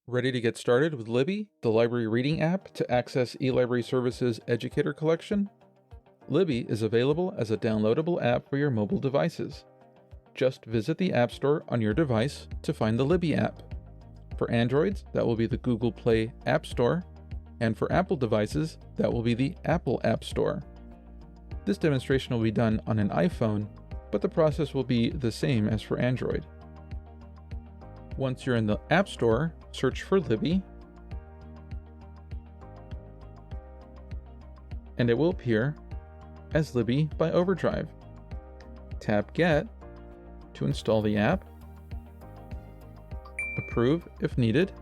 Ready to get started with Libby, the library reading app to access eLibrary Services Educator Collection? Libby is available as a downloadable app for your mobile devices. Just visit the App Store on your device to find the Libby app. For Androids, that will be the Google Play App Store, and for Apple devices, that will be the Apple App Store. This demonstration will be done on an iPhone, but the process will be the same as for Android. Once you're in the App Store, search for Libby, and it will appear as Libby by Overdrive. Tap Get to install the app, approve if needed,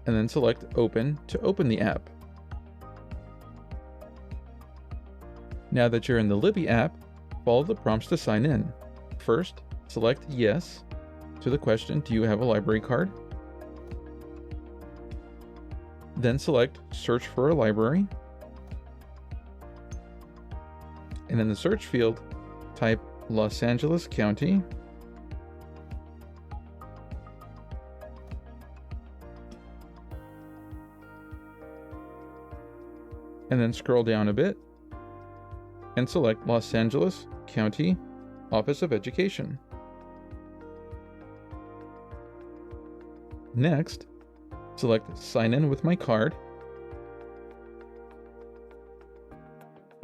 and then select Open to open the app. Now that you're in the Libby app, follow the prompts to sign in. First, select Yes to the question, do you have a library card? Then select Search for a library. And in the search field, type Los Angeles County. And then scroll down a bit and select Los Angeles County Office of Education. Next, select Sign in with my card,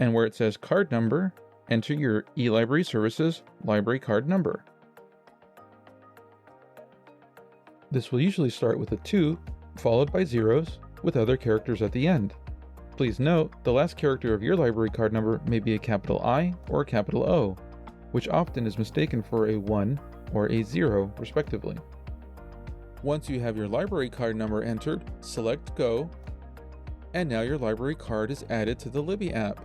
and where it says card number, enter your eLibrary Services library card number. This will usually start with a 2, followed by zeros, with other characters at the end. Please note, the last character of your library card number may be a capital I or a capital O, which often is mistaken for a 1 or a 0, respectively. Once you have your library card number entered, select Go, and now your library card is added to the Libby app.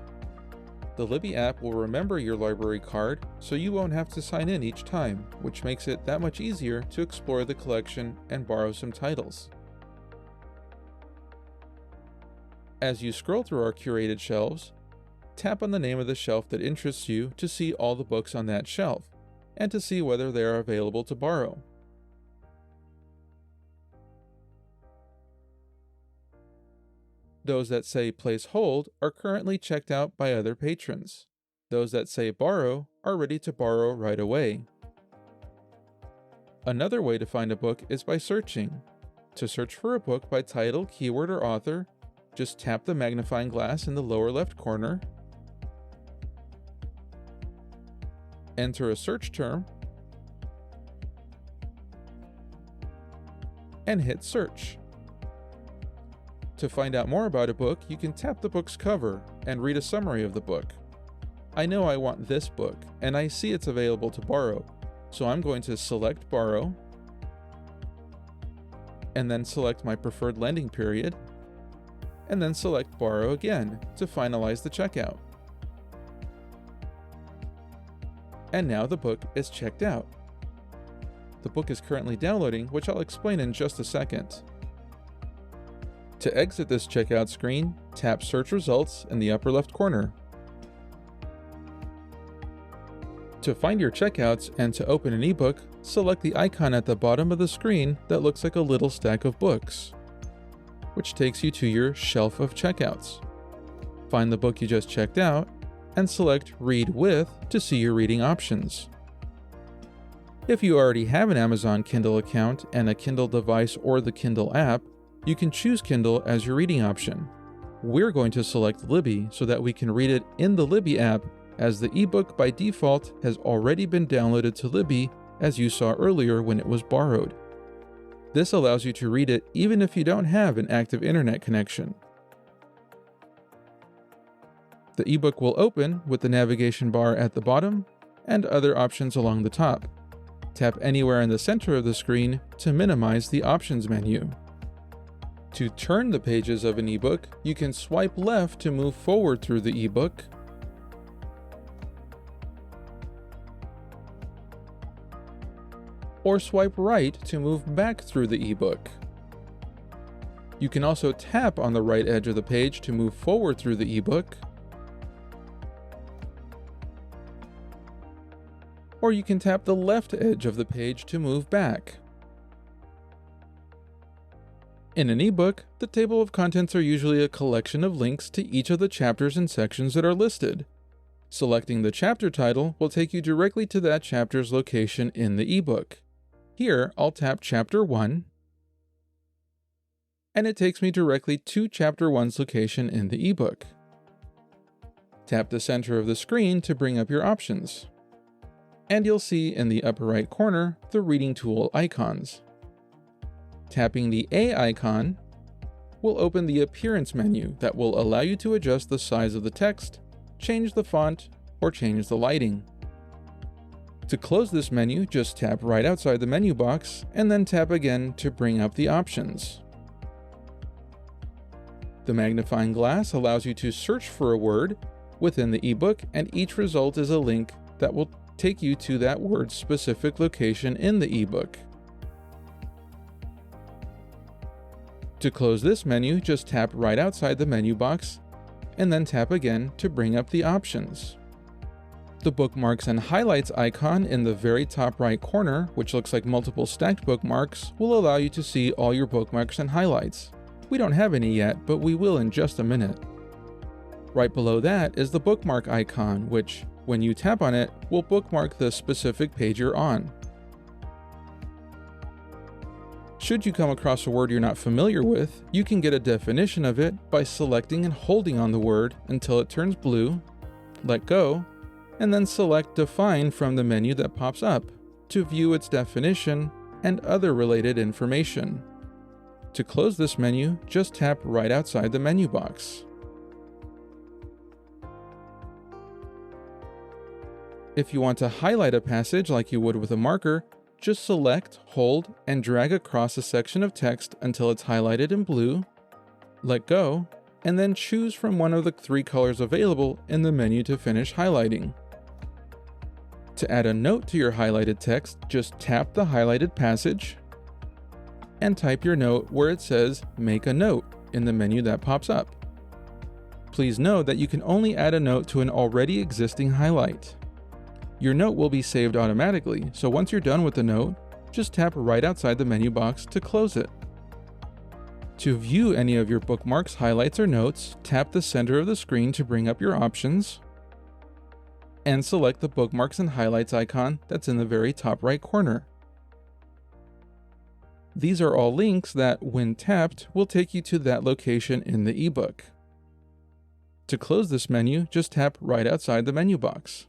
The Libby app will remember your library card, so you won't have to sign in each time, which makes it that much easier to explore the collection and borrow some titles. As you scroll through our curated shelves, tap on the name of the shelf that interests you to see all the books on that shelf, and to see whether they are available to borrow. Those that say Place Hold are currently checked out by other patrons. Those that say Borrow are ready to borrow right away. Another way to find a book is by searching. To search for a book by title, keyword, or author, just tap the magnifying glass in the lower left corner, enter a search term, and hit search. To find out more about a book, you can tap the book's cover and read a summary of the book. I know I want this book, and I see it's available to borrow, so I'm going to select Borrow, and then select my preferred lending period, and then select Borrow again to finalize the checkout. And now the book is checked out. The book is currently downloading, which I'll explain in just a second. To exit this checkout screen, tap Search Results in the upper left corner. To find your checkouts and to open an ebook, select the icon at the bottom of the screen that looks like a little stack of books, which takes you to your shelf of checkouts. Find the book you just checked out, and select Read With to see your reading options. If you already have an Amazon Kindle account and a Kindle device or the Kindle app, you can choose Kindle as your reading option. We're going to select Libby so that we can read it in the Libby app, as the ebook by default has already been downloaded to Libby, as you saw earlier when it was borrowed. This allows you to read it even if you don't have an active internet connection. The ebook will open with the navigation bar at the bottom and other options along the top. Tap anywhere in the center of the screen to minimize the options menu. To turn the pages of an ebook, you can swipe left to move forward through the ebook, or swipe right to move back through the ebook. You can also tap on the right edge of the page to move forward through the ebook, or you can tap the left edge of the page to move back. In an ebook, the table of contents are usually a collection of links to each of the chapters and sections that are listed. Selecting the chapter title will take you directly to that chapter's location in the ebook. Here, I'll tap Chapter 1, and it takes me directly to Chapter 1's location in the ebook. Tap the center of the screen to bring up your options, and you'll see in the upper right corner the reading tool icons. Tapping the A icon will open the Appearance menu that will allow you to adjust the size of the text, change the font, or change the lighting. To close this menu, just tap right outside the menu box and then tap again to bring up the options. The magnifying glass allows you to search for a word within the ebook, and each result is a link that will take you to that word's specific location in the ebook. To close this menu, just tap right outside the menu box and then tap again to bring up the options. The bookmarks and highlights icon in the very top right corner, which looks like multiple stacked bookmarks, will allow you to see all your bookmarks and highlights. We don't have any yet, but we will in just a minute. Right below that is the bookmark icon, which, when you tap on it, will bookmark the specific page you're on. Should you come across a word you're not familiar with, you can get a definition of it by selecting and holding on the word until it turns blue, let go, and then select Define from the menu that pops up to view its definition and other related information. To close this menu, just tap right outside the menu box. If you want to highlight a passage like you would with a marker, just select, hold, and drag across a section of text until it's highlighted in blue, let go, and then choose from one of the 3 colors available in the menu to finish highlighting. To add a note to your highlighted text, just tap the highlighted passage and type your note where it says Make a Note in the menu that pops up. Please note that you can only add a note to an already existing highlight. Your note will be saved automatically, so once you're done with the note, just tap right outside the menu box to close it. To view any of your bookmarks, highlights, or notes, tap the center of the screen to bring up your options, and select the bookmarks and highlights icon that's in the very top right corner. These are all links that, when tapped, will take you to that location in the ebook. To close this menu, just tap right outside the menu box.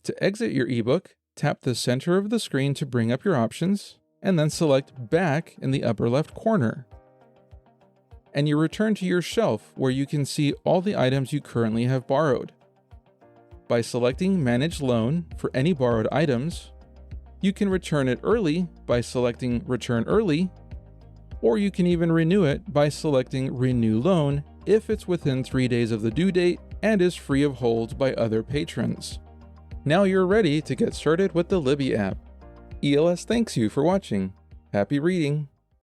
To exit your ebook, tap the center of the screen to bring up your options, and then select Back in the upper left corner. And you return to your shelf where you can see all the items you currently have borrowed. By selecting Manage Loan for any borrowed items, you can return it early by selecting Return Early, or you can even renew it by selecting Renew Loan if it's within 3 days of the due date and is free of hold by other patrons. Now you're ready to get started with the Libby app. ELS thanks you for watching. Happy reading!